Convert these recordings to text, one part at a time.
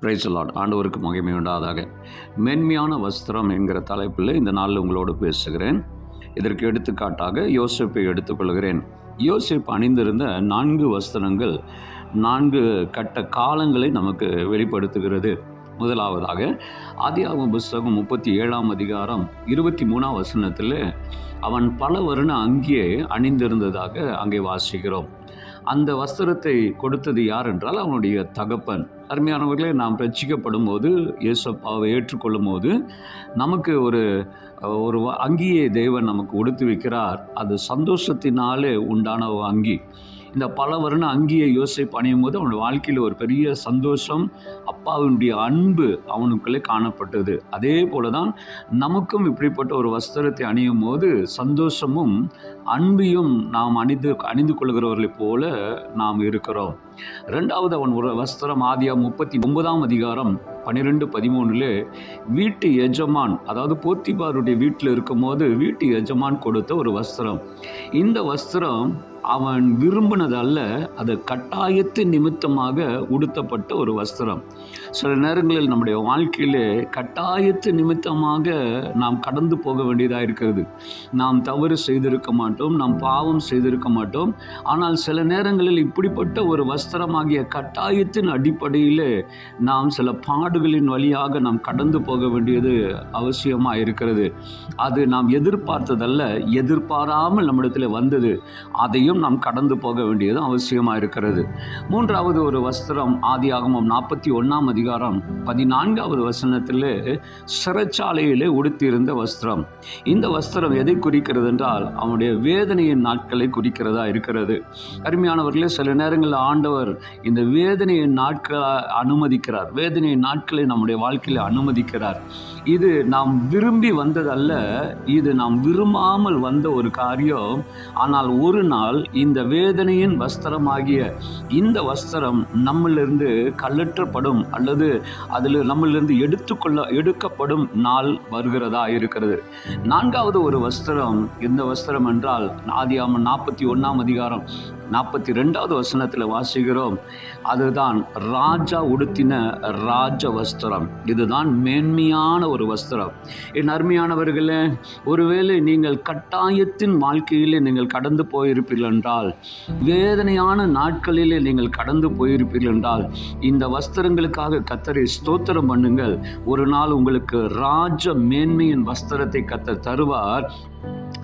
Praise the Lord. ஆண்டவருக்கு மகிமை உண்டாதாக. மென்மையான வஸ்திரம் என்கிற தலைப்பில் இந்த நாளில் உங்களோடு பேசுகிறேன். இதற்கு எடுத்துக்காட்டாக யோசேப்பை எடுத்துக்கொள்கிறேன். யோசேப்பு அணிந்திருந்த 4 வஸ்திரங்கள் 4 கட்ட காலங்களை நமக்கு வெளிப்படுத்துகிறது. முதலாவதாக ஆதியாகமம் புஸ்தகம் 37ஆம் அதிகாரம் 23ஆம் வசனத்தில் அவன் பல வருண அங்கியை அணிந்திருந்ததாக அங்கே வாசிக்கிறோம். அந்த வஸ்திரத்தை கொடுத்தது யார் என்றால் அவனுடைய தகப்பன். அருமையானவர்களே, நாம் ரட்சிக்கப்படும் போது இயேசுவை ஏற்றுக்கொள்ளும் போது நமக்கு ஒரு அங்கியை தேவன் நமக்கு உடுத்து வைக்கிறார். அது சந்தோஷத்தினாலே உண்டான ஒரு அங்கி. இந்த பல வருண அங்கியை யோசேப்பு அணியும் போது அவனுடைய வாழ்க்கையில் ஒரு பெரிய சந்தோஷம், அப்பாவினுடைய அன்பு அவனுக்குள்ளே காணப்பட்டது. அதே போல தான் நமக்கும் இப்படிப்பட்ட ஒரு வஸ்திரத்தை அணியும் போது சந்தோஷமும் அன்பையும் நாம் அணிந்து கொள்கிறவர்களைப் போல நாம் இருக்கிறோம். ரெண்டாவது, அவன் ஒரு வஸ்திரம் ஆதியாகமம் 39ஆம் அதிகாரம் 12-13 வீட்டு எஜமான், அதாவது போத்திபாருடைய வீட்டில் இருக்கும் போது வீட்டு எஜமான் கொடுத்த ஒரு வஸ்திரம். இந்த வஸ்திரம் அவன் விரும்பினதல்ல, அது கட்டாயத்தின் நிமித்தமாக உடுத்தப்பட்ட ஒரு வஸ்திரம். சில நேரங்களில் நம்முடைய வாழ்க்கையிலே கட்டாயத்தின் நிமித்தமாக நாம் கடந்து போக வேண்டியதாக இருக்கிறது. நாம் தவறு செய்திருக்க மாட்டோம், நாம் பாவம் செய்திருக்க மாட்டோம். ஆனால் சில நேரங்களில் இப்படிப்பட்ட ஒரு வஸ்திரமாகிய கட்டாயத்தின் அடிப்படையில் நாம் சில பாடுகளின் வழியாக நாம் கடந்து போக வேண்டியது அவசியமாக இருக்கிறது. அது நாம் எதிர்பார்த்ததல்ல, எதிர்பாராமல் நம்மிடத்தில் வந்தது. அதையும் நாம் கடந்து போக வேண்டியது அவசியமாக இருக்கிறது. மூன்றாவது ஒரு வஸ்திரம் ஆதியாகமம் 41ஆம் அதிகாரம் 14ஆவது வசனத்தில் சிறைச்சாலையிலே உடுத்தியிருந்த வஸ்திரம். இந்த வஸ்திரம் எதை குறிக்கிறது என்றால் அவனுடைய வேதனையின் நாட்களை குறிக்கிறதா இருக்கிறது. அருமையானவர்களே, சில நேரங்களில் ஆண்டவர் இந்த வேதனையின் நாட்களை அனுமதிக்கிறார். வேதனையின் நாட்களை நம்முடைய வாழ்க்கையில் அனுமதிக்கிறார். இது நாம் விரும்பி வந்ததல்ல, இது நாம் விரும்பாமல் வந்த ஒரு காரியம். ஆனால் ஒரு நாள் இந்த வேதனையின் வஸ்திரமாகிய இந்த வஸ்திரம் நம்மிலிருந்து கழற்றப்படும் அல்லது அதில் நம்மிலிருந்து எடுக்கப்படும் நாள் வருகிறதா இருக்கிறது. நான்காவது ஒரு வஸ்திரம், இந்த வஸ்திரம் என்றால் ஆதியாகமம் 41ஆம் அதிகாரம் 42ஆவது வசனத்தில் வாசிக்கிறோம். அதுதான் ராஜா உடுத்தின ராஜ வஸ்திரம். இதுதான் மேன்மையான ஒரு வஸ்திரம். என் அருமையானவர்களே, ஒருவேளை நீங்கள் கட்டாயத்தின் வாழ்க்கையிலே நீங்கள் கடந்து போயிருப்பீர்கள் என்றால், வேதனையான நாட்களிலே நீங்கள் கடந்து போயிருப்பீர்கள் என்றால், இந்த வஸ்திரங்களுக்காக கர்த்தரை ஸ்தோத்திரம் பண்ணுங்கள். ஒரு நாள் உங்களுக்கு ராஜ மேன்மையின் வஸ்திரத்தை கர்த்தர் தருவார்.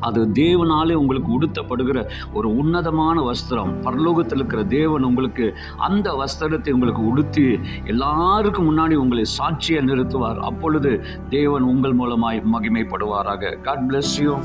அது தேவனாலே உங்களுக்கு உடுத்தப்படுகிற ஒரு உன்னதமான வஸ்திரம். பரலோகத்தில் இருக்கிற தேவன் உங்களுக்கு அந்த வஸ்திரத்தை உங்களுக்கு உடுத்தி எல்லாருக்கும் முன்னாடி உங்களை சாட்சியாக நிறுத்துவார். அப்பொழுது தேவன் உங்கள் மூலமாய் மகிமைப்படுவாராக. God bless you.